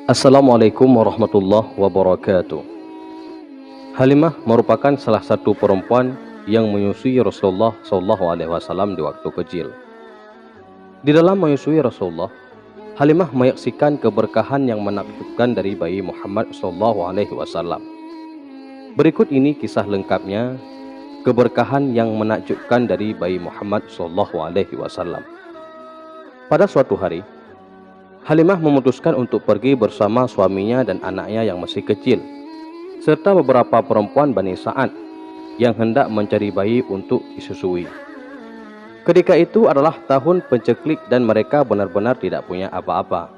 Assalamualaikum warahmatullahi wabarakatuh. Halimah merupakan salah satu perempuan yang menyusui Rasulullah SAW di waktu kecil. Di dalam menyusui Rasulullah, Halimah menyaksikan keberkahan yang menakjubkan dari bayi Muhammad SAW. Berikut ini kisah lengkapnya keberkahan yang menakjubkan dari bayi Muhammad SAW. Pada suatu hari, Halimah memutuskan untuk pergi bersama suaminya dan anaknya yang masih kecil, serta beberapa perempuan Bani Sa'ad yang hendak mencari bayi untuk disusui. Ketika itu adalah tahun penceklik dan mereka benar-benar tidak punya apa-apa.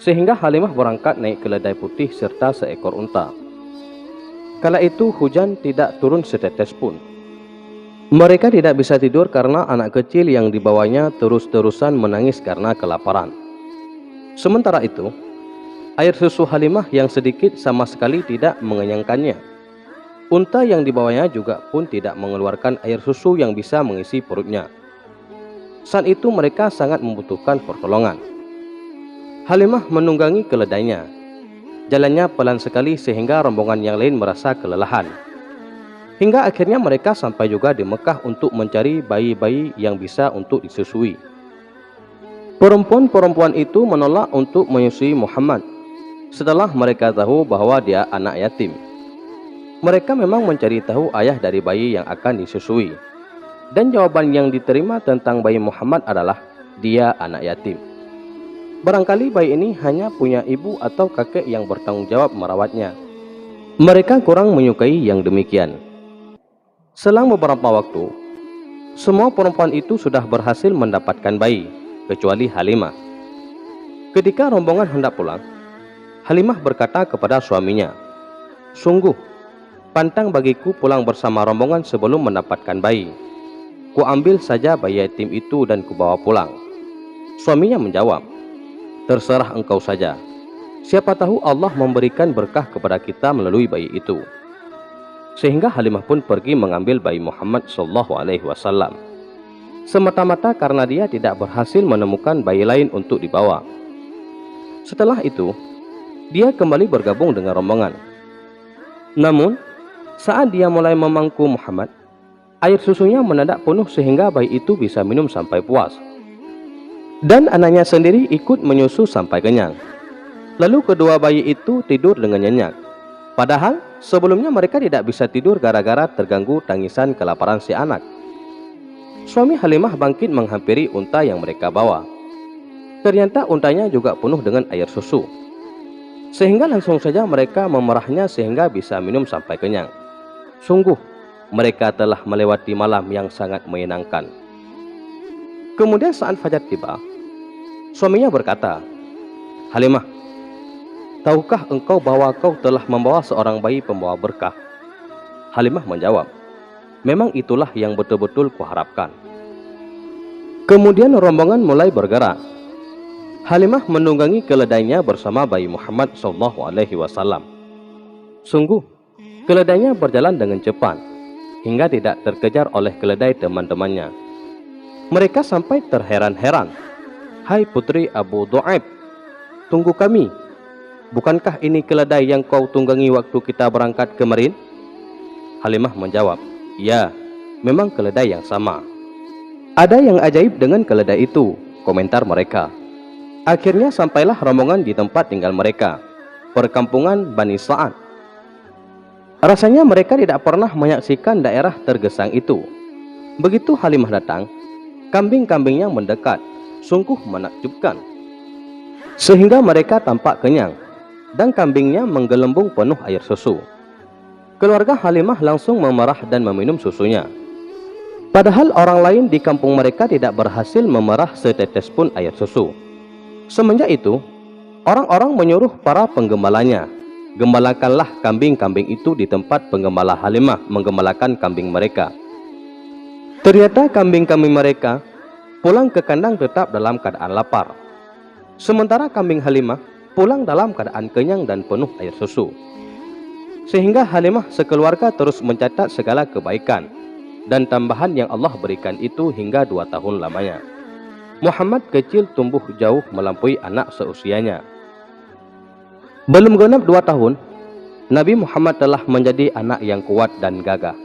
Sehingga Halimah berangkat naik keledai putih serta seekor unta. Kala itu hujan tidak turun setetes pun. Mereka tidak bisa tidur karena anak kecil yang dibawanya terus-terusan menangis karena kelaparan. Sementara itu, air susu Halimah yang sedikit sama sekali tidak mengenyangkannya. Unta yang dibawanya juga pun tidak mengeluarkan air susu yang bisa mengisi perutnya. Saat itu mereka sangat membutuhkan pertolongan. Halimah menunggangi keledainya. Jalannya pelan sekali sehingga rombongan yang lain merasa kelelahan. Hingga akhirnya mereka sampai juga di Mekah untuk mencari bayi-bayi yang bisa untuk disusui. Perempuan-perempuan itu menolak untuk menyusui Muhammad setelah mereka tahu bahwa dia anak yatim. Mereka memang mencari tahu ayah dari bayi yang akan disusui, dan jawaban yang diterima tentang bayi Muhammad adalah dia anak yatim. Barangkali bayi ini hanya punya ibu atau kakek yang bertanggung jawab merawatnya. Mereka kurang menyukai yang demikian. Selang beberapa waktu, semua perempuan itu sudah berhasil mendapatkan bayi, kecuali Halimah. Ketika rombongan hendak pulang, Halimah berkata kepada suaminya, "Sungguh, pantang bagiku pulang bersama rombongan sebelum mendapatkan bayi. Ku ambil saja bayi yatim itu dan ku bawa pulang." Suaminya menjawab, "Terserah engkau saja. Siapa tahu Allah memberikan berkah kepada kita melalui bayi itu." Sehingga Halimah pun pergi mengambil bayi Muhammad SAW. Semata-mata karena dia tidak berhasil menemukan bayi lain untuk dibawa. Setelah itu, dia kembali bergabung dengan rombongan. Namun, saat dia mulai memangku Muhammad, air susunya mendadak penuh sehingga bayi itu bisa minum sampai puas. Dan anaknya sendiri ikut menyusu sampai kenyang. Lalu kedua bayi itu tidur dengan nyenyak. Padahal sebelumnya mereka tidak bisa tidur gara-gara terganggu tangisan kelaparan si anak. Suami Halimah bangkit menghampiri unta yang mereka bawa. Ternyata untanya juga penuh dengan air susu. Sehingga langsung saja mereka memerahnya sehingga bisa minum sampai kenyang. Sungguh, mereka telah melewati malam yang sangat menyenangkan. Kemudian saat fajar tiba, suaminya berkata, "Halimah, tahukah engkau bahwa kau telah membawa seorang bayi pembawa berkah?" Halimah menjawab, "Memang itulah yang betul-betul kuharapkan." Kemudian rombongan mulai bergerak. Halimah menunggangi keledainya bersama bayi Muhammad SAW. Sungguh, keledainya berjalan dengan cepat, hingga tidak terkejar oleh keledai teman-temannya. Mereka sampai terheran-heran. "Hai putri Abu Du'aib, tunggu kami. Bukankah ini keledai yang kau tunggangi waktu kita berangkat kemarin?" Halimah menjawab, "Ya, memang keledai yang sama." "Ada yang ajaib dengan keledai itu," komentar mereka. Akhirnya sampailah rombongan di tempat tinggal mereka, perkampungan Bani Sa'ad. Rasanya mereka tidak pernah menyaksikan daerah tergesang itu. Begitu Halimah datang, kambing-kambingnya mendekat, sungguh menakjubkan. Sehingga mereka tampak kenyang, dan kambingnya menggelembung penuh air susu. Keluarga Halimah langsung memerah dan meminum susunya. Padahal orang lain di kampung mereka tidak berhasil memerah setetes pun air susu. Semenjak itu, orang-orang menyuruh para penggembalanya, "Gembalakanlah kambing-kambing itu di tempat penggembala Halimah menggembalakan kambing mereka." Ternyata kambing-kambing mereka pulang ke kandang tetap dalam keadaan lapar. Sementara kambing Halimah pulang dalam keadaan kenyang dan penuh air susu. Sehingga Halimah sekeluarga terus mencatat segala kebaikan dan tambahan yang Allah berikan itu hingga 2 tahun lamanya. Muhammad kecil tumbuh jauh melampaui anak seusianya. Belum genap 2 tahun, Nabi Muhammad telah menjadi anak yang kuat dan gagah.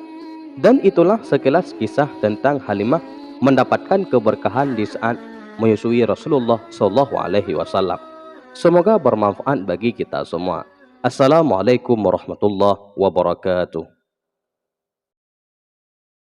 Dan itulah sekilas kisah tentang Halimah mendapatkan keberkahan di saat menyusui Rasulullah Shallallahu Alaihi Wasallam. Semoga bermanfaat bagi kita semua. Assalamualaikum warahmatullahi wabarakatuh.